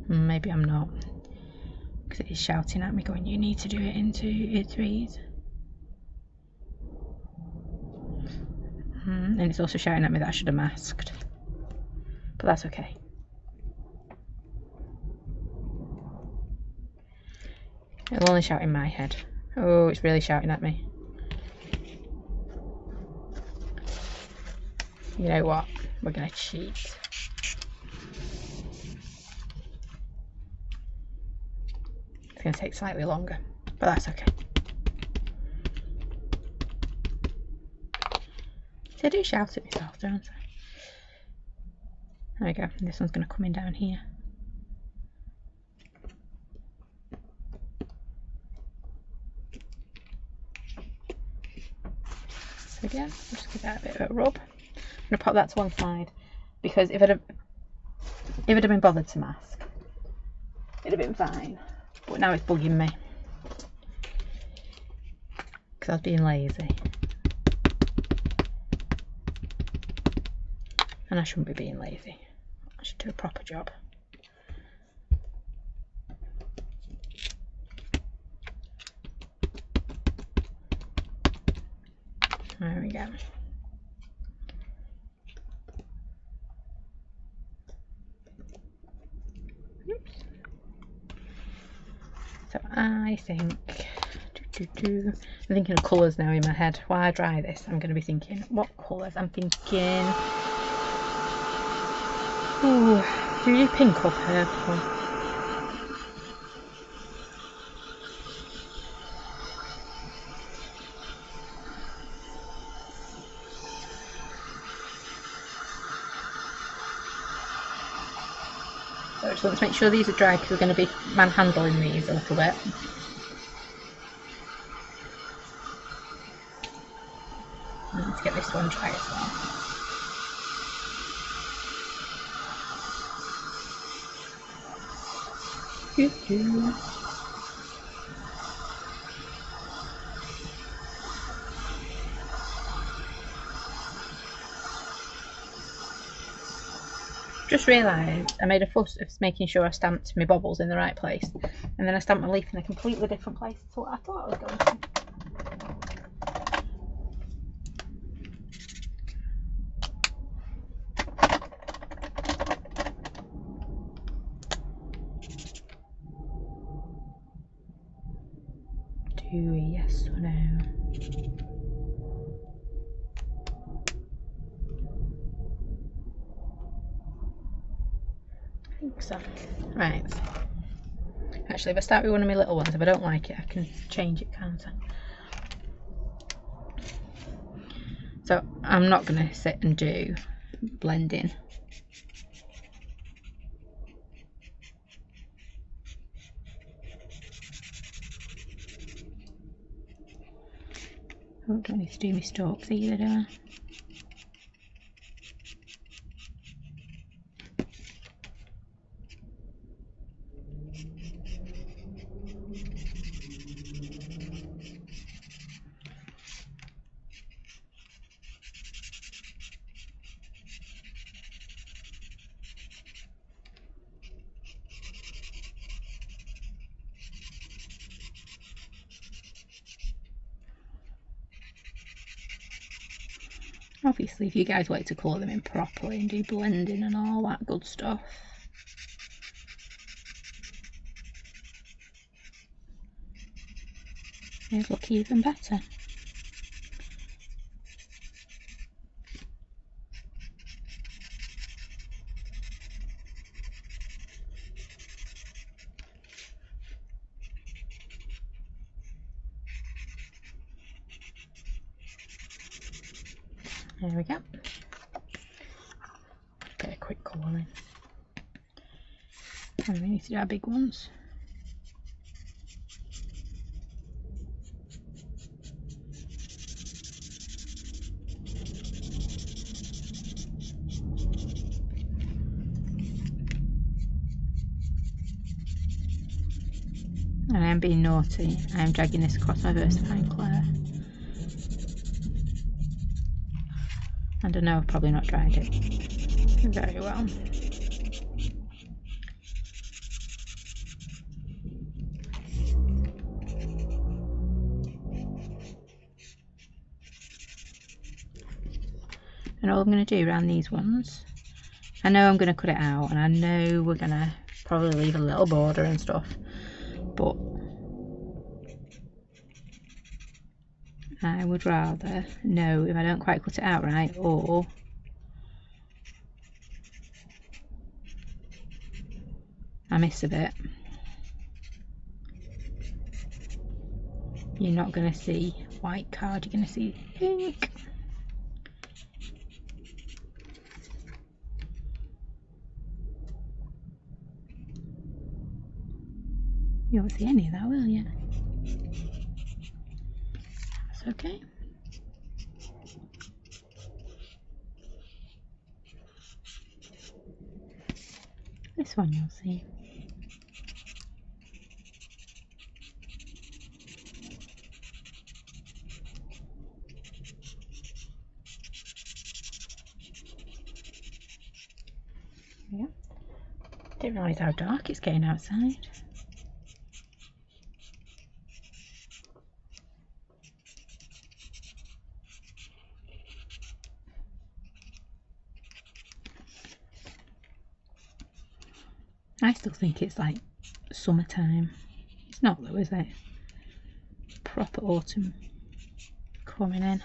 Maybe I'm not, because it is shouting at me going, you need to do it in 2-3s. And it's also shouting at me that I should have masked, but that's okay. It'll only shout in my head. Oh, it's really shouting at me. You know what? We're going to cheat. It's going to take slightly longer, but that's okay. So I do shout at myself, don't I? There we go. This one's going to come in down here. So again, just give that a bit of a rub. I'm going to pop that to one side, because if it had been bothered to mask, it'd have been fine. But now it's bugging me, because I was being lazy. And I shouldn't be being lazy. I should do a proper job. There we go. Oops. So I think, I'm thinking of colours now in my head. While I dry this, I'm going to be thinking, what colours? I'm thinking, ooh, do you pink or purple? So I just want to make sure these are dry, because we're going to be manhandling these a little bit. Let's get this one dry as well. Just realised I made a fuss of making sure I stamped my bobbles in the right place, and then I stamped my leaf in a completely different place to what I thought I was going to. Do a yes or no? I think so. Right. Actually, if I start with one of my little ones, if I don't like it, I can change it, can't I? So I'm not going to sit and do blending. Oh, don't need to do my stalks either, do I? Obviously, if you guys like to colour them in properly and do blending and all that good stuff, it'd look even better. There we go. Get a quick colour in. And we need to do our big ones. And I am being naughty. I am dragging this across my VersaFine Claire. And I know I've probably not dried it very well. And all I'm going to do around these ones, I know I'm going to cut it out, and I know we're going to probably leave a little border and stuff, but I would rather know if I don't quite cut it out right, or I miss a bit. You're not going to see white card, you're going to see pink. You won't see any of that, will you? That's okay. This one you'll see. Yeah. Didn't realise how dark it's getting outside. I still think it's like summertime. It's not though, is it? Proper autumn coming in.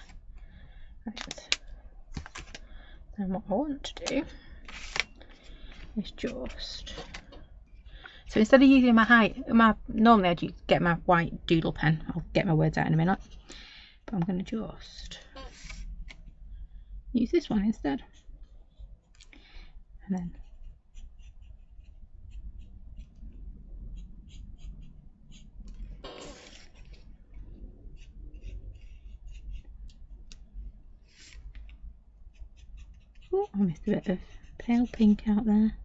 Right. Then what I want to do is just, so instead of using normally I'd get my white doodle pen. I'll get my words out in a minute. But I'm going to just use this one instead. And then oh, I missed a bit of pale pink out there.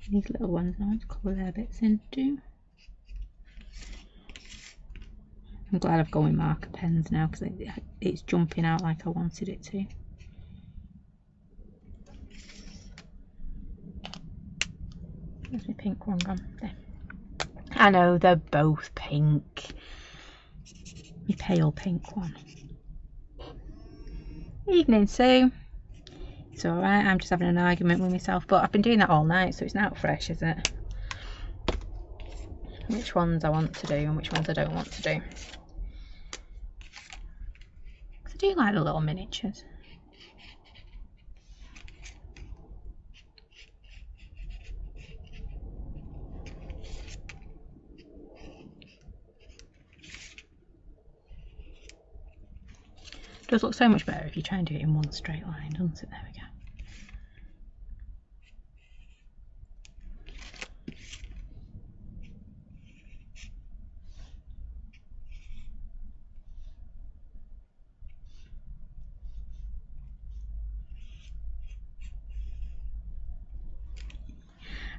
These little ones I want to colour their bits in too. I'm glad I've gone with marker pens now because it's jumping out like I wanted it to. Where's my pink one gone? There. I know they're both pink. My pale pink one. Evening Sue. It's alright, I'm just having an argument with myself, but I've been doing that all night, so it's now fresh, is it? Which ones I want to do and which ones I don't want to do. Because I do like the little miniatures. It does look so much better if you try and do it in one straight line, doesn't it? There we go.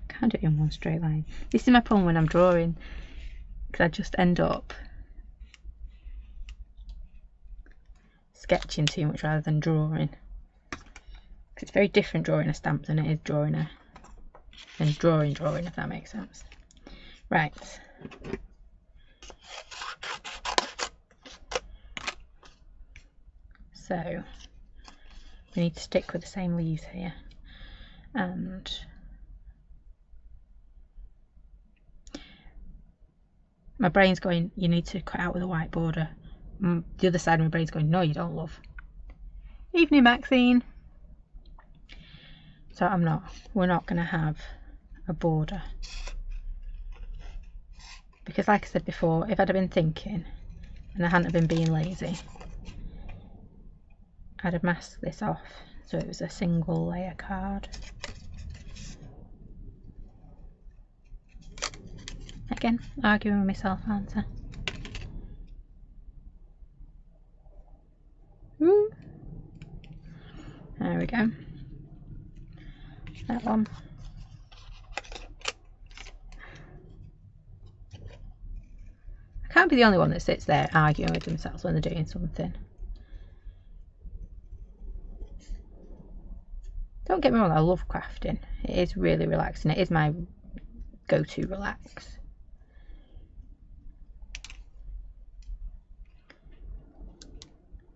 Can't do it in one straight line. This is my problem when I'm drawing, because I just end up sketching too much rather than drawing. It's very different drawing a stamp than it is drawing drawing, if that makes sense. Right. So we need to stick with the same leaves here, and my brain's going, you need to cut out with a white border. The other side of my brain's going, no you don't, love. Evening Maxine. So we're not going to have a border. Because like I said before, if I'd have been thinking and I hadn't have been being lazy, I'd have masked this off so it was a single layer card. Again, arguing with myself, aren't I? There we go. That one. I can't be the only one that sits there arguing with themselves when they're doing something. Don't get me wrong, I love crafting. It is really relaxing. It is my go-to relax.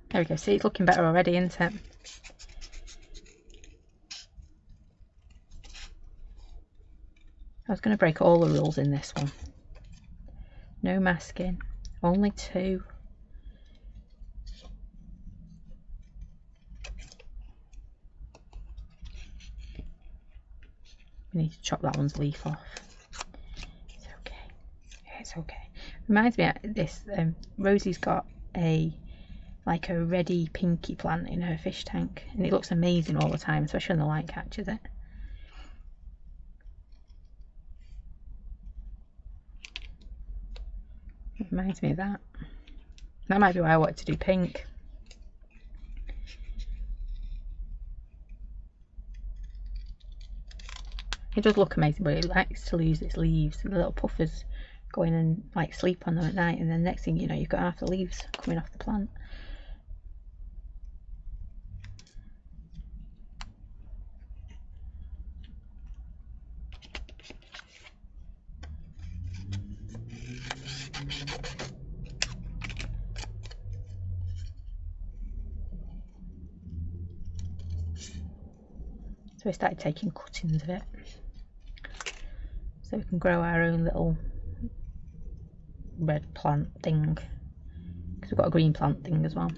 There we go. See, it's looking better already, isn't it? I was going to break all the rules in this one. No masking. Only 2. We need to chop that one's leaf off. It's okay. It's okay. Reminds me of this. Rosie's got a ready pinky plant in her fish tank, and it looks amazing all the time, especially when the light catches it. It reminds me of that. That might be why I wanted to do pink. It does look amazing, but it likes to lose its leaves. The little puffers go in and like sleep on them at night, and then next thing you know, you've got half the leaves coming off the plant. So we started taking cuttings of it, so we can grow our own little red plant thing, because we've got a green plant thing as well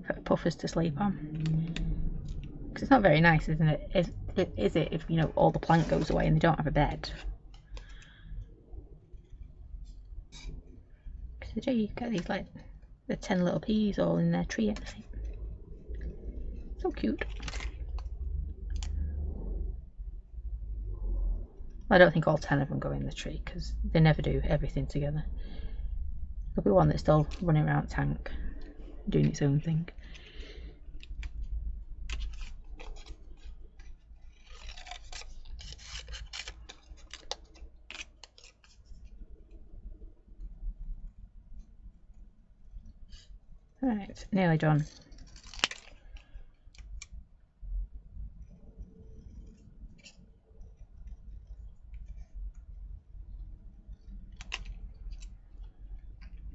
for puffers to sleep on. Because it's not very nice, isn't it? Is it if, you know, all the plant goes away and they don't have a bed? Because you get these like the 10 little peas all in their tree at night. So cute. I don't think all 10 of them go in the tree, because they never do everything together. There'll be one that's still running around the tank, doing its own thing. Right, nearly done.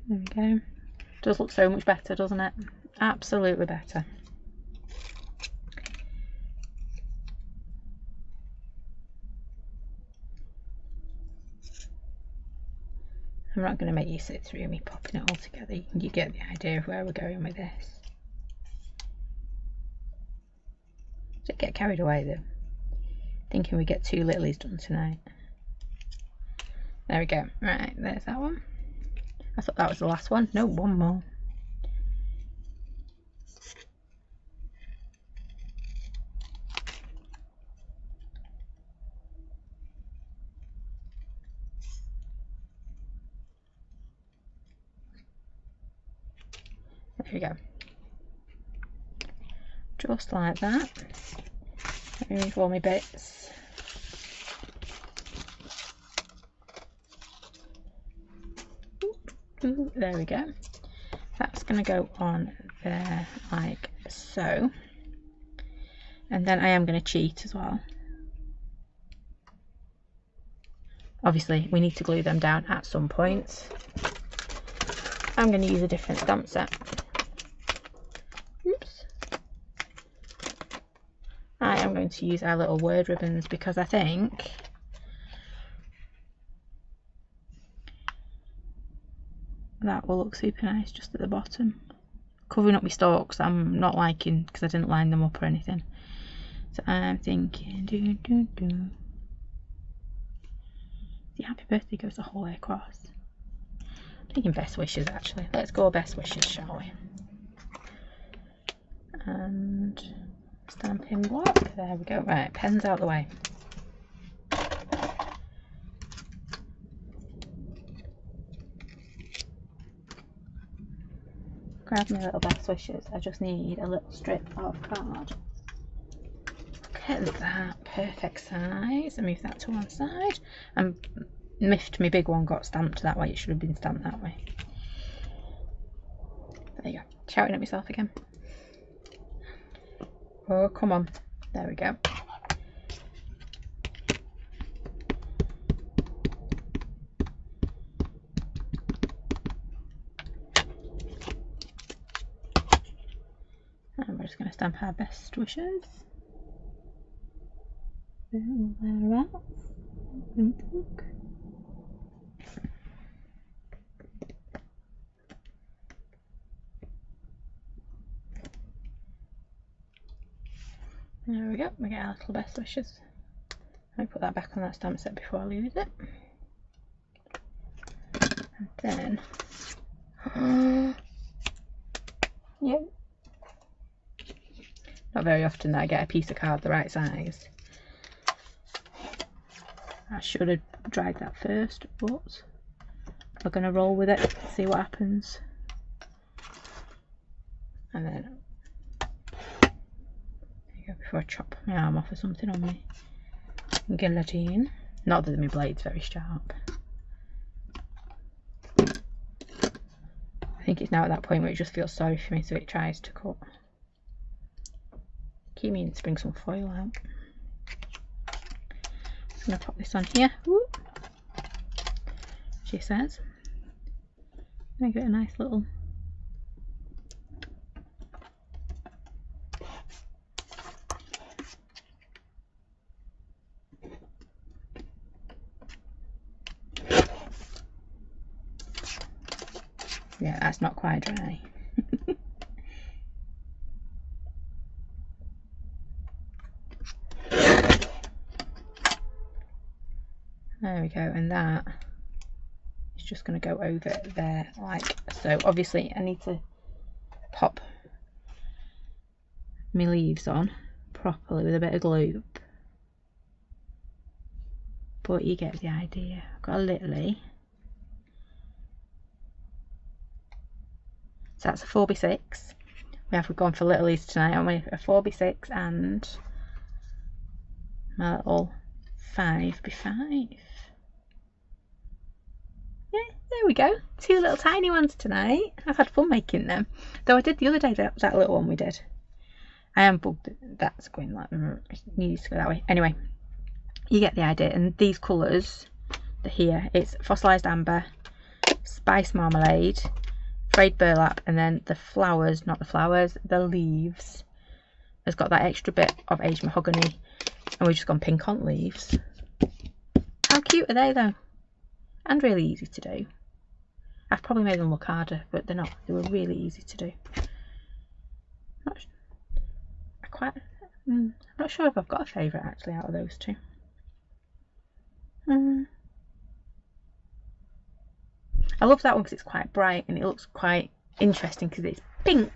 There we go. Does look so much better, doesn't it? Absolutely better. I'm not going to make you sit through me popping it all together. You get the idea of where we're going with this. Don't get carried away though, thinking we get 2 lilies done tonight. There we go. Right, there's that one. I thought that was the last one. No, one more. There we go. Just like that. Let me move all my bits. Ooh, there we go. That's going to go on there like so. And then I am going to cheat as well. Obviously, we need to glue them down at some point. I'm going to use a different stamp set. Oops. I am going to use our little word ribbons, because I think that will look super nice just at the bottom, covering up my stalks that I'm not liking because I didn't line them up or anything. So I'm thinking, the happy birthday goes the whole way across. I'm thinking best wishes actually. Let's go best wishes, shall we? And stamping block. There we go. Right, pens out the way. Grab my little best wishes. I just need a little strip of card. Get that perfect size and move that to one side. And miffed my big one got stamped that way. It should have been stamped that way. There you go. Shouting at myself again. Oh, come on. There we go. And we're just going to stamp our best wishes. Thereabouts. There we go, we get our little best wishes. Let me put that back on that stamp set before I lose it. And then, yeah. Not very often that I get a piece of card the right size. I should have dried that first, but we're going to roll with it, see what happens. And then, there you go, before I chop my arm off or something on me. Guillotine. Not that my blade's very sharp. I think it's now at that point where it just feels sorry for me, so it tries to cut. Keep meaning to bring some foil out. Just going to pop this on here. Woo. She says. Make it a nice little. Yeah, that's not quite dry. There we go, and that is just going to go over there like so. Obviously I need to pop my leaves on properly with a bit of glue, but you get the idea. I've got a little. So that's a 4x6. We've gone for littlies tonight, haven't we? A 4x6 and my little 5x5. Yeah, there we go. 2 little tiny ones tonight. I've had fun making them. Though I did the other day, that little one we did. I am bugged. That's going like, it needs to go that way. Anyway, you get the idea. And these colours, here, it's fossilised amber, spice marmalade, frayed burlap, and then the flowers, not the flowers, the leaves has got that extra bit of aged mahogany, and we've just gone pink on leaves. How cute are they though? And really easy to do. I've probably made them look harder, but they're not. They were really easy to do. I'm not sure if I've got a favourite actually out of those two. I love that one because it's quite bright and it looks quite interesting because it's pink.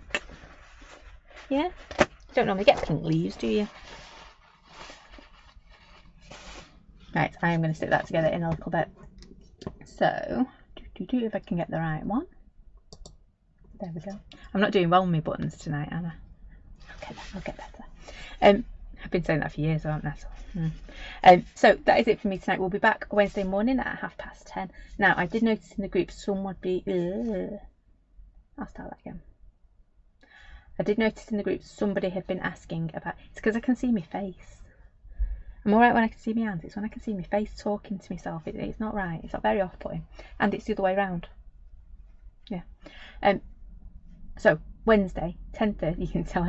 Yeah? You don't normally get pink leaves, do you? Right, I am going to stick that together in a little bit. So, if I can get the right one. There we go. I'm not doing well with my buttons tonight, am I? I'll get better. I've been saying that for years, aren't I? So that is it for me tonight. We'll be back Wednesday morning at 10:30. Now, I did notice in the group some would be. I'll start that again. I did notice in the group somebody had been asking about. It's because I can see my face. I'm alright when I can see my hands. It's when I can see my face talking to myself. It's not right. It's not very off-putting, and it's the other way around. Yeah. So Wednesday 10:30. You can tell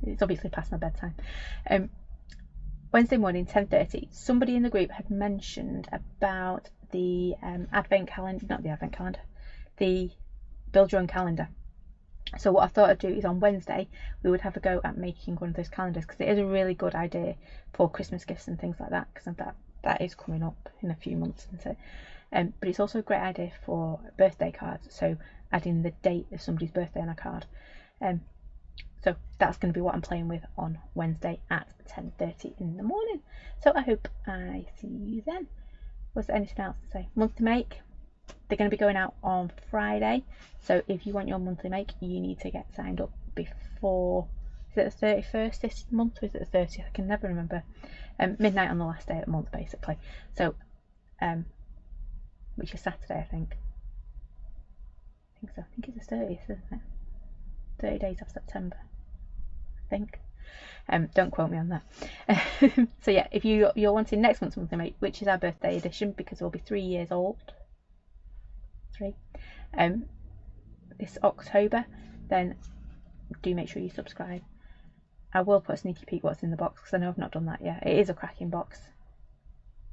it's obviously past my bedtime. Wednesday morning 10:30. Somebody in the group had mentioned about the advent calendar, not the advent calendar, the build your own calendar. So what I thought I'd do is on Wednesday we would have a go at making one of those calendars, because it is a really good idea for Christmas gifts and things like that, because that is coming up in a few months, isn't it? But it's also a great idea for birthday cards, so adding the date of somebody's birthday on a card. So that's going to be what I'm playing with on Wednesday at 10:30 in the morning. So I hope I see you then. Was there anything else to say? Monthly make. They're going to be going out on Friday. So if you want your monthly make, you need to get signed up before Is it the 31st this month or is it the 30th? I can never remember. Midnight on the last day of the month, basically. So, which is Saturday, I think. I think so. I think it's the 30th, isn't it? 30 days of September, I think. Don't quote me on that. So yeah, if you're wanting next month's monthly make, which is our birthday edition, because we'll be 3 years old. 3. This October, then do make sure you subscribe. I will put a sneaky peek what's in the box because I know I've not done that yet. It is a cracking box.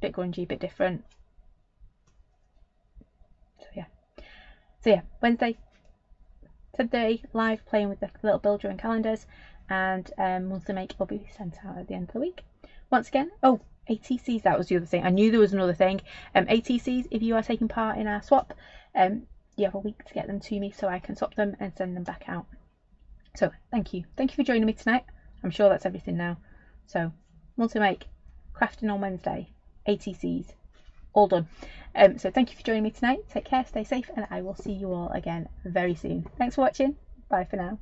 Bit grungy, bit different. So yeah, Wednesday, 10:30, live playing with the little build your own calendars, and monthly make will be sent out at the end of the week. Once again, oh, ATCs, that was the other thing. I knew there was another thing. ATCs, if you are taking part in our swap, you have a week to get them to me so I can swap them and send them back out. So thank you for joining me tonight. I'm sure that's everything now. So monthly make, crafting on Wednesday, ATCs, all done. So thank you for joining me tonight. Take care, stay safe, and I will see you all again very soon. Thanks for watching. Bye for now.